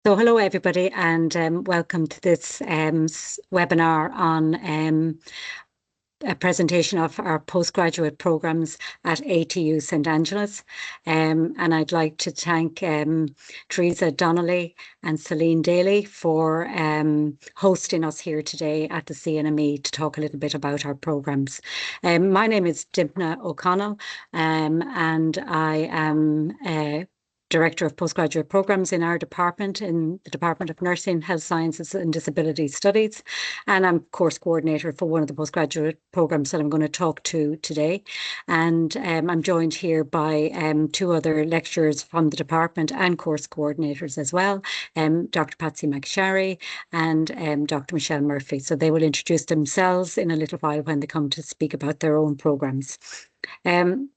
So hello everybody and welcome to this webinar on a presentation of our postgraduate programs at ATU St Angela's. And I'd like to thank Teresa Donnelly and Celine Daly for hosting us here today at the CNME to talk a little bit about our programs. My name is Dimna O'Connell and I am Director of Postgraduate Programs in our department, in the Department of Nursing, Health Sciences and Disability Studies. And I'm course coordinator for one of the postgraduate programs that I'm going to talk to today. And I'm joined here by two other lecturers from the department and course coordinators as well, Dr. Patsy McSharry and Dr. Michelle Murphy. So they will introduce themselves in a little while when they come to speak about their own programs. We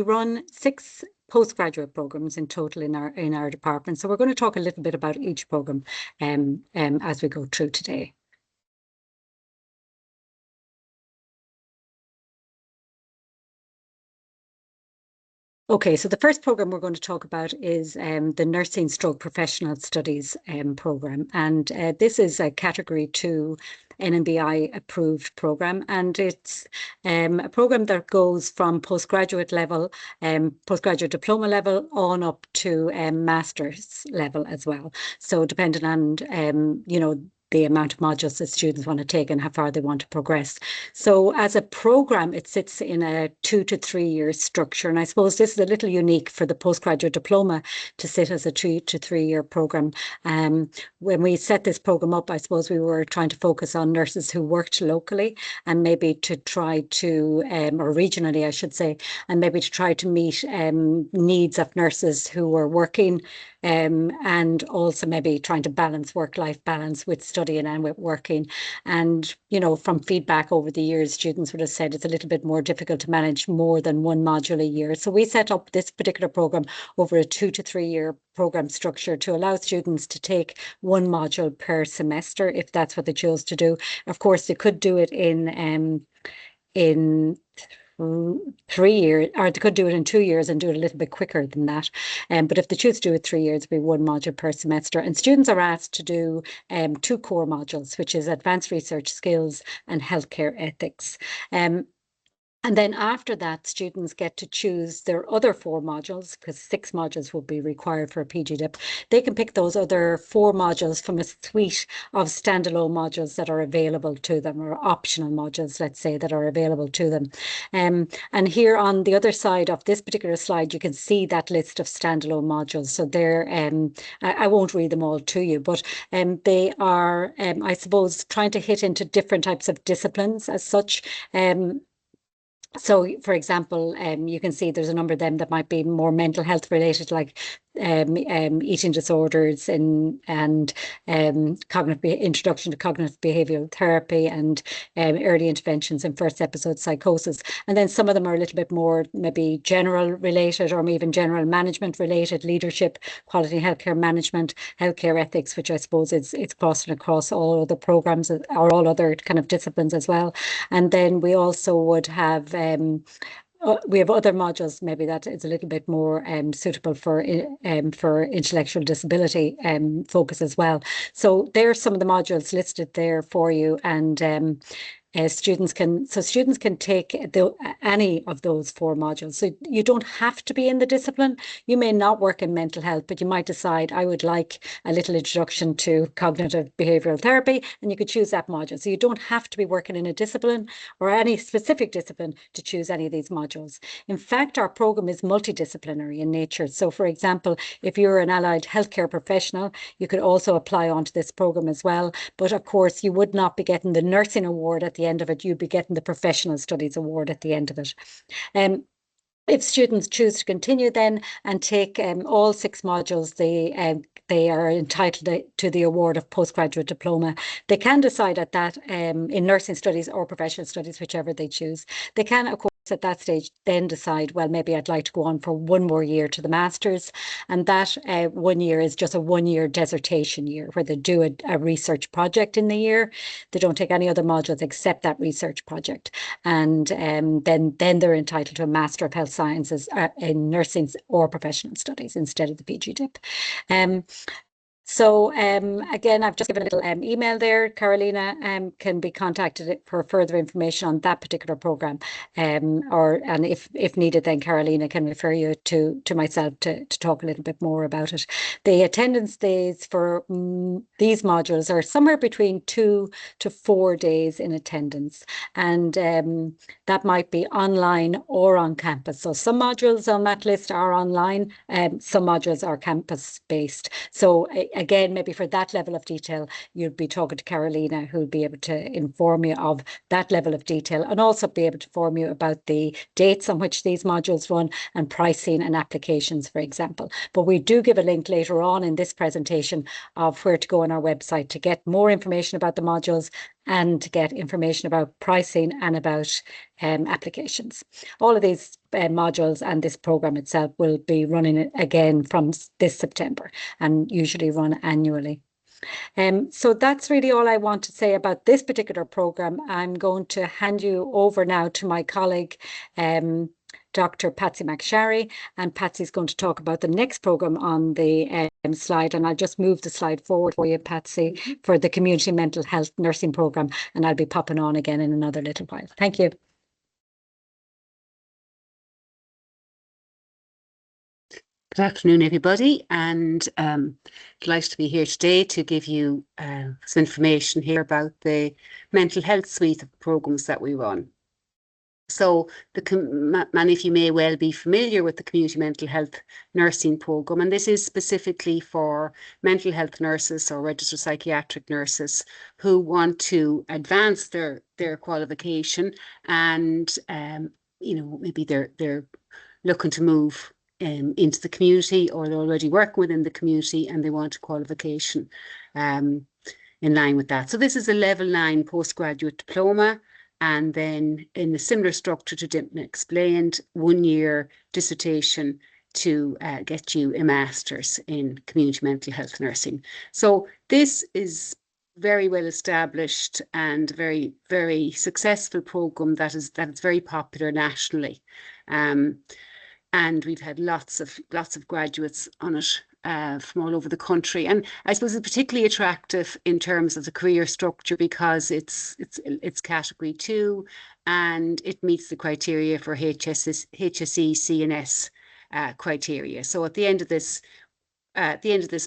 run 6 postgraduate programs in total in our department. So we're going to talk a little bit about each program as we go through today. Okay, so the first program we're going to talk about is the Nursing Stroke Professional Studies program. And this is a Category 2 NMBI approved program, and it's a program that goes from postgraduate level, postgraduate diploma level on up to master's level as well. So depending on, the amount of modules that students want to take and how far they want to progress. So as a program, it sits in a 2 to 3 year structure. And I suppose this is a little unique for the postgraduate diploma to sit as a 2 to 3 year program. When we set this program up, I suppose we were trying to focus on nurses who worked locally and maybe to try to, or regionally, I should say, and maybe to try to meet needs of nurses who were working and also maybe trying to balance work-life balance with studying and with working. And, from feedback over the years, students would have said it's a little bit more difficult to manage more than one module a year. So we set up this particular program over a 2 to 3 year program structure to allow students to take one module per semester if that's what they chose to do. Of course, they could do it in 3 years, or they could do it in 2 years and do it a little bit quicker than that. But if they choose to do it 3 years, it'll be one module per semester. And students are asked to do 2 core modules, which is advanced research skills and healthcare ethics. And then after that, students get to choose their other 4 modules, because 6 modules will be required for a PGDIP. They can pick those other 4 modules from a suite of standalone modules that are available to them, or optional modules, let's say, that are available to them. And here on the other side of this particular slide, you can see that list of standalone modules. So they're, I won't read them all to you, but they are, I suppose, trying to hit into different types of disciplines as such. So, for example, you can see there's a number of them that might be more mental health related, like eating disorders and introduction to cognitive behavioral therapy and early interventions in first episode psychosis. And then some of them are a little bit more maybe general related or even general management related, leadership, quality healthcare management, healthcare ethics, which I suppose it's crossing across all other programs or all other kind of disciplines as well. And then we also would have we have other modules maybe that is a little bit more suitable for intellectual disability focus as well. So there are some of the modules listed there for you, and students can take any of those 4 modules. So you don't have to be in the discipline. You may not work in mental health, but you might decide I would like a little introduction to cognitive behavioral therapy, and you could choose that module. So you don't have to be working in a discipline or any specific discipline to choose any of these modules. In fact, our program is multidisciplinary in nature. So for example, if you're an allied healthcare professional, you could also apply onto this program as well. But of course, you would not be getting the nursing award at the end of it. You'd be getting the professional studies award at the end of it. If students choose to continue then and take all 6 modules, they are entitled to the award of postgraduate diploma. They can decide at that in nursing studies or professional studies, whichever they choose. They can, of course, at that stage then decide, well, maybe I'd like to go on for one more year to the master's. And that 1 year is just a 1 year dissertation year where they do a research project in the year. They don't take any other modules except that research project. And then they're entitled to a Master of Health Sciences in nursing or professional studies instead of the PGDIP. So again, I've just given a little email there. Carolina can be contacted for further information on that particular programme. And if needed, then Carolina can refer you to myself to talk a little bit more about it. The attendance days for these modules are somewhere between 2 to 4 days in attendance. And that might be online or on campus. So some modules on that list are online, some modules are campus based. So again, maybe for that level of detail, you'd be talking to Carolina, who'll be able to inform you of that level of detail and also be able to inform you about the dates on which these modules run and pricing and applications, for example. But we do give a link later on in this presentation of where to go on our website to get more information about the modules and to get information about pricing and about applications. All of these modules and this programme itself will be running again from this September and usually run annually. So that's really all I want to say about this particular programme. I'm going to hand you over now to my colleague, Dr. Patsy McSharry, and Patsy's going to talk about the next programme on the slide, and I'll just move the slide forward for you, Patsy, for the Community Mental Health Nursing Programme, and I'll be popping on again in another little while. Thank you. Good afternoon, everybody, and delighted to be here today to give you some information here about the mental health suite of programs that we run. So many of you may well be familiar with the Community Mental Health Nursing Programme, and this is specifically for mental health nurses or registered psychiatric nurses who want to advance their qualification, and maybe they're looking to move into the community, or they're already working within the community and they want a qualification in line with that. So this is a level 9 postgraduate diploma, and then in a similar structure to Dimna explained, 1 year dissertation to get you a master's in community mental health nursing. So this is very well established and very, very successful program that is very popular nationally. And we've had lots of graduates on it from all over the country. And I suppose it's particularly attractive in terms of the career structure because it's category 2 and it meets the criteria for HSE CNS criteria. So at the end of this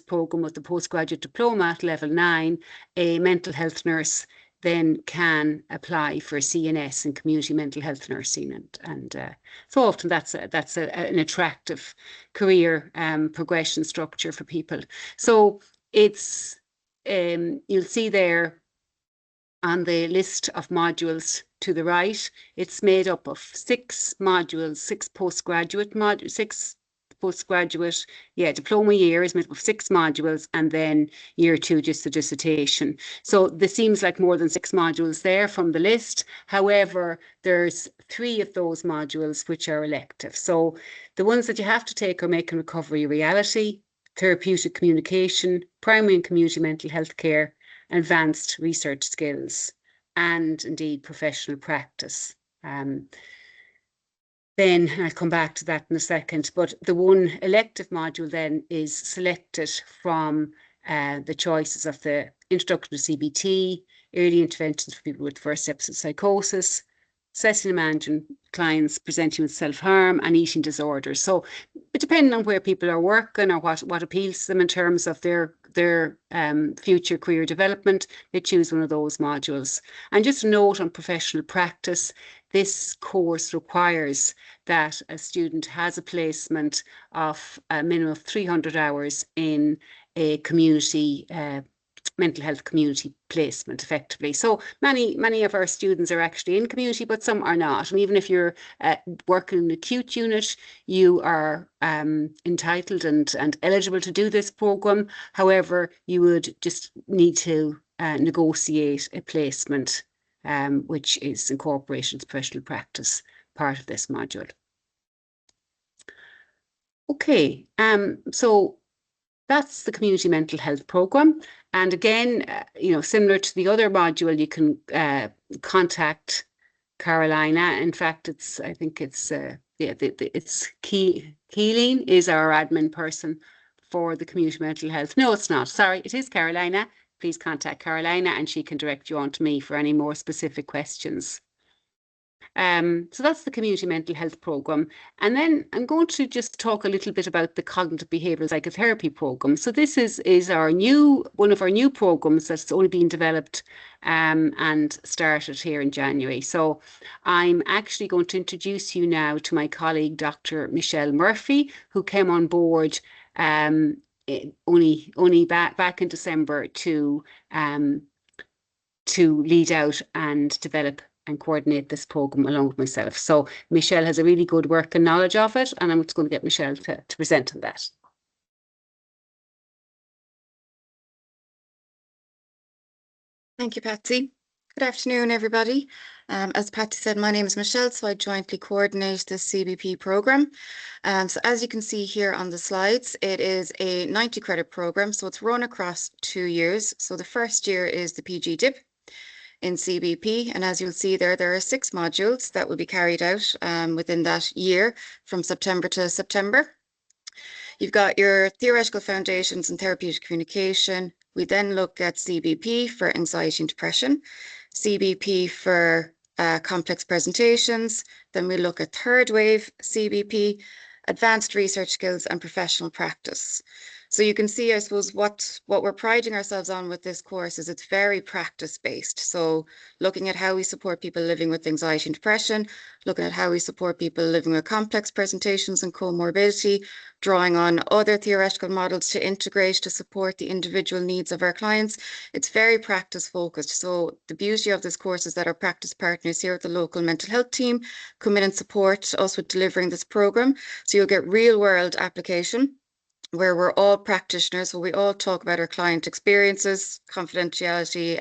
program with the postgraduate diploma at level 9, a mental health nurse then can apply for CNS in community mental health nursing, and so often that's an attractive career progression structure for people. So it's you'll see there on the list of modules to the right, it's made up of 6 modules, 6 postgraduate modules, 6 postgraduate, diploma year is made up of 6 modules, and then year 2 just the dissertation. So there seems like more than 6 modules there from the list. However, there's 3 of those modules which are elective. So the ones that you have to take are Making Recovery a Reality, Therapeutic Communication, Primary and Community Mental Health Care, Advanced Research Skills, and indeed Professional Practice. Then I'll come back to that in a second, but the one elective module then is selected from the choices of the Introduction to CBT, Early Interventions for People with First Steps of Psychosis, Assessing and Managing Clients Presenting with Self-Harm, and Eating Disorders. So depending on where people are working or what appeals to them in terms of their future career development, they choose one of those modules. And just a note on professional practice, this course requires that a student has a placement of a minimum of 300 hours in a community mental health community placement effectively. So many of our students are actually in community, but some are not. And even if you're working in an acute unit, you are entitled and eligible to do this programme. However, you would just need to negotiate a placement which is incorporated into professional practice part of this module. Okay, so that's the community mental health program. And again, similar to the other module, you can contact Carolina. In fact, it's Keeleen is our admin person for the community mental health. No, it's not. Sorry, it is Carolina. Please contact Carolina and she can direct you on to me for any more specific questions. So that's the community mental health program. And then I'm going to just talk a little bit about the cognitive behavioral psychotherapy program. So this is one of our new programs that's only been developed and started here in January. So I'm actually going to introduce you now to my colleague, Dr. Michelle Murphy, who came on board only back in December to lead out and develop and coordinate this program along with myself. So Michelle has a really good work and knowledge of it, and I'm just going to get Michelle to present on that. Thank you, Patsy. Good afternoon, everybody. As Patsy said, my name is Michelle, so I jointly coordinate the CBP program. So as you can see here on the slides, it is a 90 credit program, so it's run across 2 years. So the first year is the PG DIP in CBP, and as you'll see there are 6 modules that will be carried out within that year from September to September. You've got your theoretical foundations in therapeutic communication. We then look at CBP for anxiety and depression, CBP for complex presentations. Then we look at third wave CBP, advanced research skills and professional practice. So you can see, I suppose, what we're priding ourselves on with this course is it's very practice-based. So looking at how we support people living with anxiety and depression, looking at how we support people living with complex presentations and comorbidity, drawing on other theoretical models to integrate to support the individual needs of our clients. It's very practice-focused. So the beauty of this course is that our practice partners here at the local mental health team come in and support us with delivering this program. So you'll get real-world application, where we're all practitioners, so we all talk about our client experiences. Confidentiality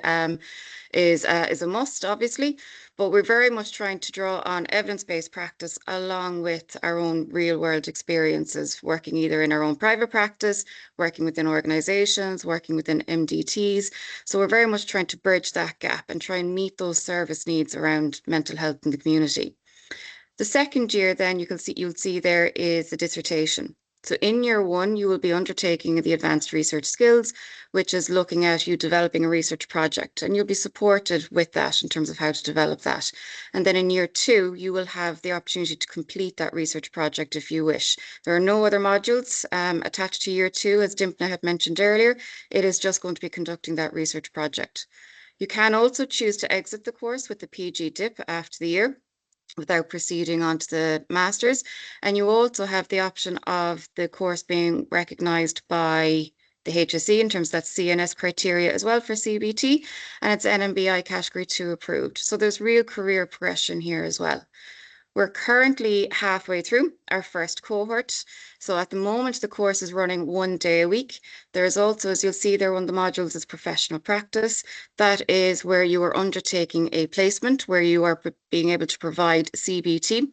is a must, obviously, but we're very much trying to draw on evidence-based practice along with our own real-world experiences, working either in our own private practice, working within organizations, working within MDTs. So we're very much trying to bridge that gap and try and meet those service needs around mental health in the community. The second year, then you'll see there is the dissertation. So in year 1, you will be undertaking the advanced research skills, which is looking at you developing a research project, and you'll be supported with that in terms of how to develop that. And then in year 2, you will have the opportunity to complete that research project if you wish. There are no other modules attached to year 2, as Dimpna had mentioned earlier. It is just going to be conducting that research project. You can also choose to exit the course with the PG DIP after the year, without proceeding on to the Masters. And you also have the option of the course being recognised by the HSE in terms of that CNS criteria as well for CBT, and it's NMBI category 2 approved. So there's real career progression here as well. We're currently halfway through our first cohort. So at the moment, the course is running 1 day a week. There is also, as you'll see there, one of the modules is professional practice. That is where you are undertaking a placement, where you are being able to provide CBT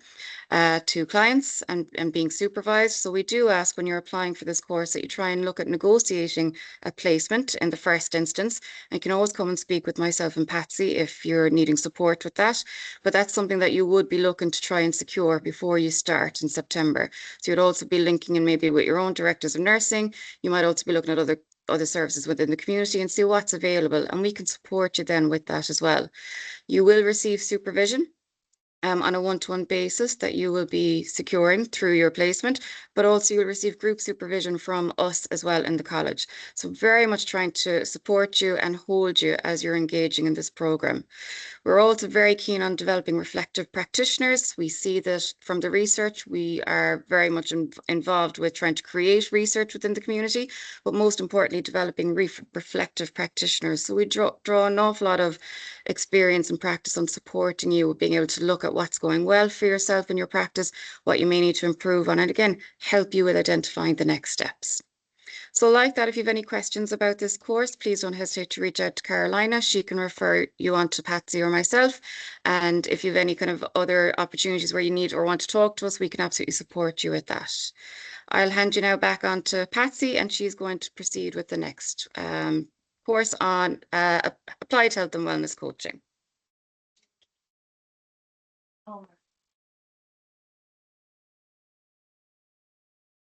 to clients and being supervised. So we do ask when you're applying for this course that you try and look at negotiating a placement in the first instance. And you can always come and speak with myself and Patsy if you're needing support with that. But that's something that you would be looking to try and secure before you start in September. So you'd also be linking in maybe with your own directors of nursing. You might also be looking at other services within the community and see what's available, and we can support you then with that as well. You will receive supervision on a one-to-one basis that you will be securing through your placement, but also you'll receive group supervision from us as well in the college. So very much trying to support you and hold you as you're engaging in this program. We're also very keen on developing reflective practitioners. We see that from the research, we are very much involved with trying to create research within the community, but most importantly, developing reflective practitioners. So we draw an awful lot of experience and practice on supporting you with being able to look at what's going well for yourself in your practice, what you may need to improve on, and again, help you with identifying the next steps. So like that, if you have any questions about this course, please don't hesitate to reach out to Carolina. She can refer you on to Patsy or myself. And if you have any kind of other opportunities where you need or want to talk to us, we can absolutely support you with that. I'll hand you now back on to Patsy, and she's going to proceed with the next course on applied health and wellness coaching.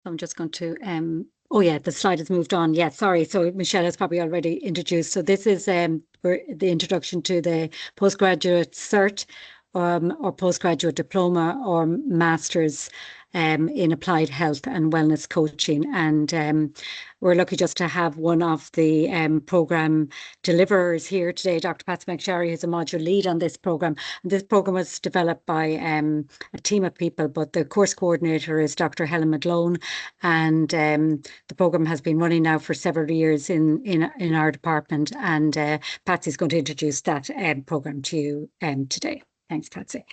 I'm just going to, oh yeah, the slide has moved on. Yeah, sorry. So Michelle has probably already introduced. So this is the introduction to the postgraduate cert or postgraduate diploma or master's in applied health and wellness coaching. And we're lucky just to have one of the program deliverers here today, Dr. Patsy McSherry, who's a module lead on this program. And this program was developed by a team of people, but the course coordinator is Dr. Helen McGlone. And the program has been running now for several years in our department. And Patsy's going to introduce that program to you today. Thanks, Patsy.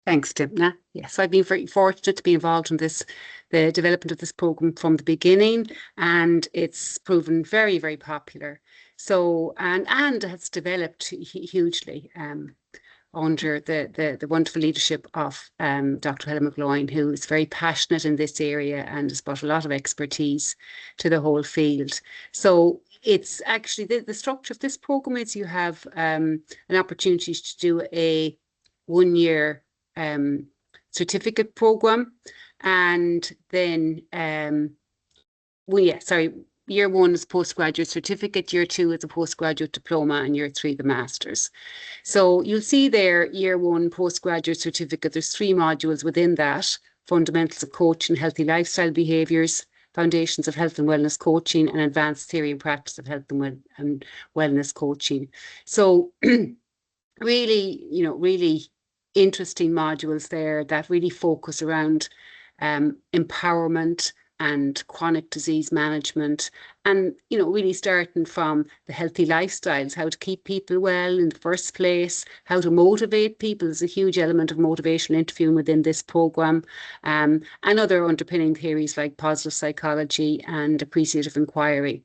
Thanks, Dimna. Yes, I've been very fortunate to be involved in the development of this program from the beginning, and it's proven very, very popular. So, and has developed hugely under the wonderful leadership of Dr. Helen McGlone, who is very passionate in this area and has brought a lot of expertise to the whole field. So it's actually the structure of this program is you have an opportunity to do a 1-year certificate program, and then year 1 is postgraduate certificate, year 2 is a postgraduate diploma, and year 3 the masters. So you'll see there, year 1 postgraduate certificate, there's 3 modules within that: fundamentals of coaching, healthy lifestyle behaviours, foundations of health and wellness coaching, and advanced theory and practice of health and wellness coaching. So really, really interesting modules there that really focus around empowerment and chronic disease management, and really starting from the healthy lifestyles, how to keep people well in the first place, how to motivate people. There's a huge element of motivational interviewing within this program, and other underpinning theories like positive psychology and appreciative inquiry.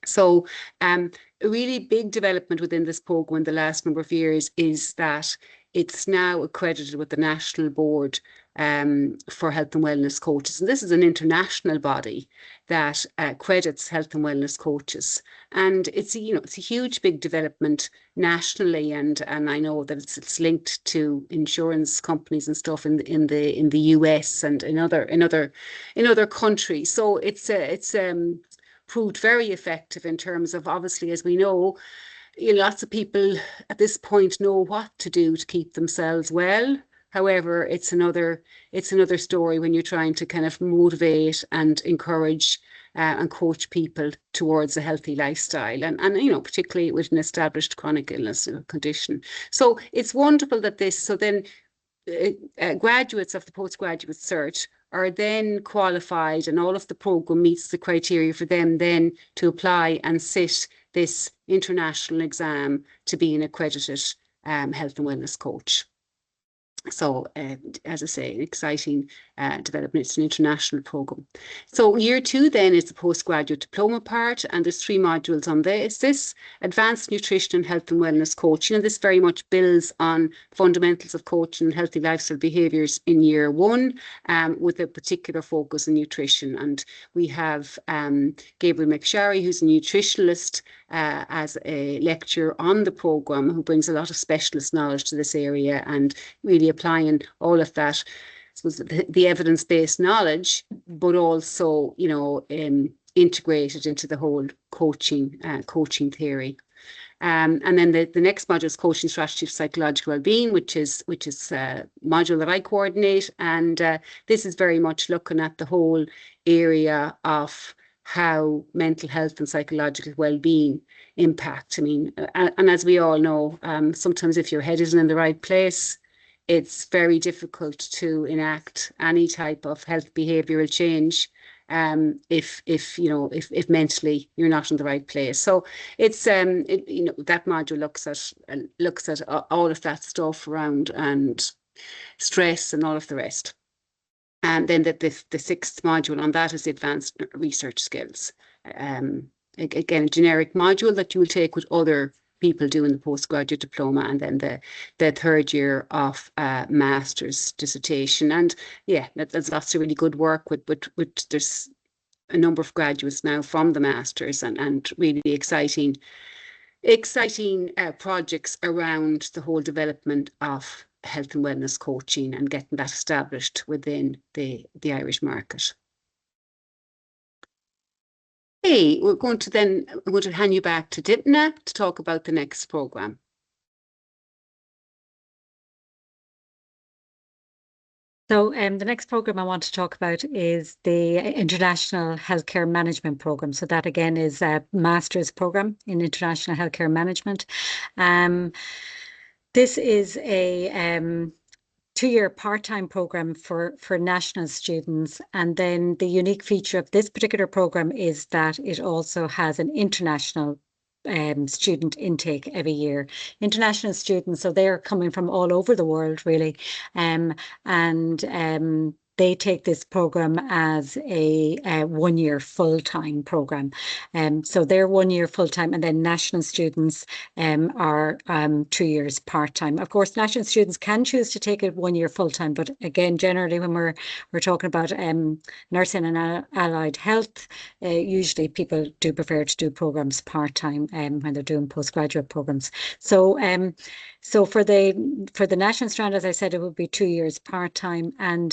So a really big development within this program in the last number of years is that it's now accredited with the National Board for Health and Wellness Coaches. And this is an international body that accredits health and wellness coaches. And it's a huge big development nationally, and I know that it's linked to insurance companies and stuff in the US and in other countries. So it's proved very effective in terms of, obviously, as we know, lots of people at this point know what to do to keep themselves well. However, it's another story when you're trying to kind of motivate and encourage and coach people towards a healthy lifestyle, and particularly with an established chronic illness condition. So it's wonderful that graduates of the postgraduate cert are then qualified, and all of the program meets the criteria for them then to apply and sit this international exam to be an accredited health and wellness coach. So, as I say, an exciting development. It's an international program. So year 2 then is the postgraduate diploma part, and there's 3 modules on this: advanced nutrition and health and wellness coaching. And this very much builds on fundamentals of coaching and healthy lifestyle behaviours in year 1, with a particular focus on nutrition. And we have Gabriel McSherry, who's a nutritionalist, as a lecturer on the program, who brings a lot of specialist knowledge to this area and really applying all of that, I suppose, the evidence-based knowledge, but also, integrated into the whole coaching theory. And then the next module is coaching strategy for psychological well-being, which is a module that I coordinate. And this is very much looking at the whole area of how mental health and psychological well-being impact. I mean, and as we all know, sometimes if your head isn't in the right place, it's very difficult to enact any type of health behavioural change if mentally you're not in the right place. So it's that module looks at all of that stuff around and stress and all of the rest. And then the sixth module on that is advanced research skills. Again, a generic module that you will take with other people doing the postgraduate diploma, and then the third year of master's dissertation. And yeah, there's lots of really good work with there's a number of graduates now from the masters, and really exciting projects around the whole development of health and wellness coaching and getting that established within the Irish market. Hey, I'm going to hand you back to Dipna to talk about the next programme. So the next program I want to talk about is the International Healthcare Management Program. So that again is a master's program in International Healthcare Management. This is a two-year part-time program for national students. And then the unique feature of this particular program is that it also has an international student intake every year. International students, so they're coming from all over the world, really. They take this program as a 1 year full-time program. So they're 1 year full-time, and then national students are 2 years part-time. Of course, national students can choose to take it 1 year full-time, but again, generally when we're talking about nursing and allied health, usually people do prefer to do programs part-time when they're doing postgraduate programs. So so for the national strand, as I said, it would be 2 years part-time, and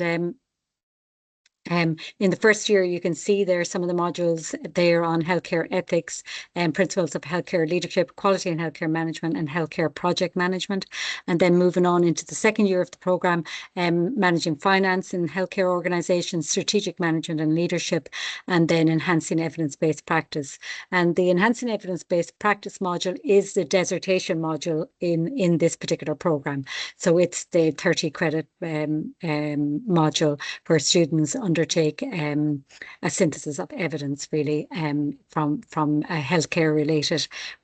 in the first year, you can see there some of the modules there on healthcare ethics and principles of healthcare leadership, quality in healthcare management, and healthcare project management. And then moving on into the second year of the program, managing finance in healthcare organizations, strategic management and leadership, and then enhancing evidence-based practice. And the enhancing evidence-based practice module is the dissertation module in this particular program. So it's the 30 credit module for students undertake a synthesis of evidence, really, from a healthcare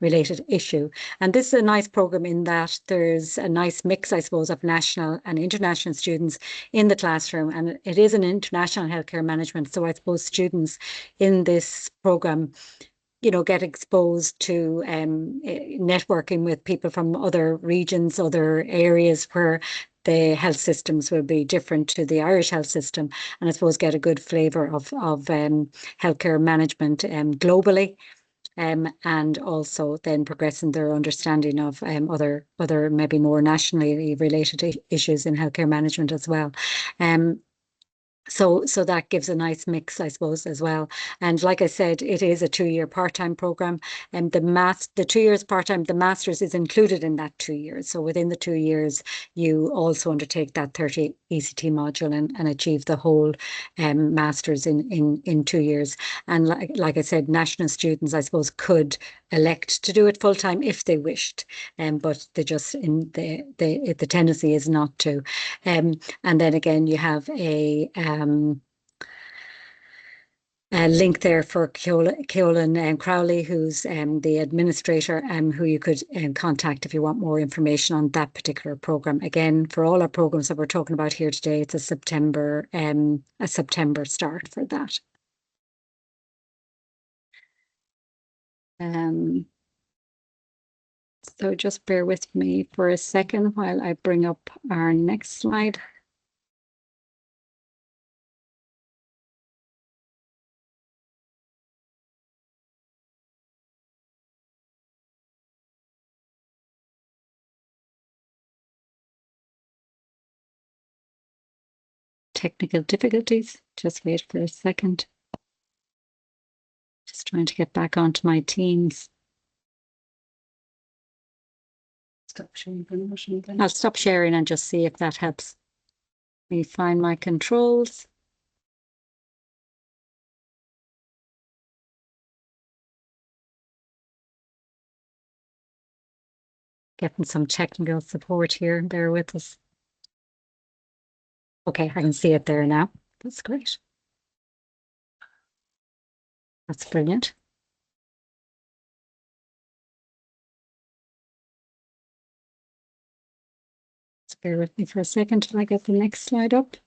related issue. And this is a nice program in that there's a nice mix, I suppose, of national and international students in the classroom, and it is an international healthcare management. So I suppose students in this program, you know, get exposed to networking with people from other regions, other areas where the health systems will be different to the Irish health system, and I suppose get a good flavour of healthcare management globally, and also then progressing their understanding of other maybe more nationally related issues in healthcare management as well. So that gives a nice mix, I suppose, as well. And like I said, it is a 2 year part-time program, and the 2 years part-time, the master's is included in that 2 years. So within the 2 years, you also undertake that 30 ECT module and achieve the whole master's in 2 years. And like I said, national students, I suppose, could elect to do it full-time if they wished, but they just the tendency is not to. And then again, you have a link there for Keolan Crowley, who's the administrator, who you could contact if you want more information on that particular program. Again, for all our programs that we're talking about here today, it's a September start for that. So just bear with me for a second while I bring up our next slide. Technical difficulties. Just wait for a second. Just trying to get back onto my Teams. Stop sharing. I'll stop sharing and just see if that helps me find my controls. Getting some technical support here. Bear with us. Okay, I can see it there now. That's great. That's brilliant. Just bear with me for a second till I get the next slide up.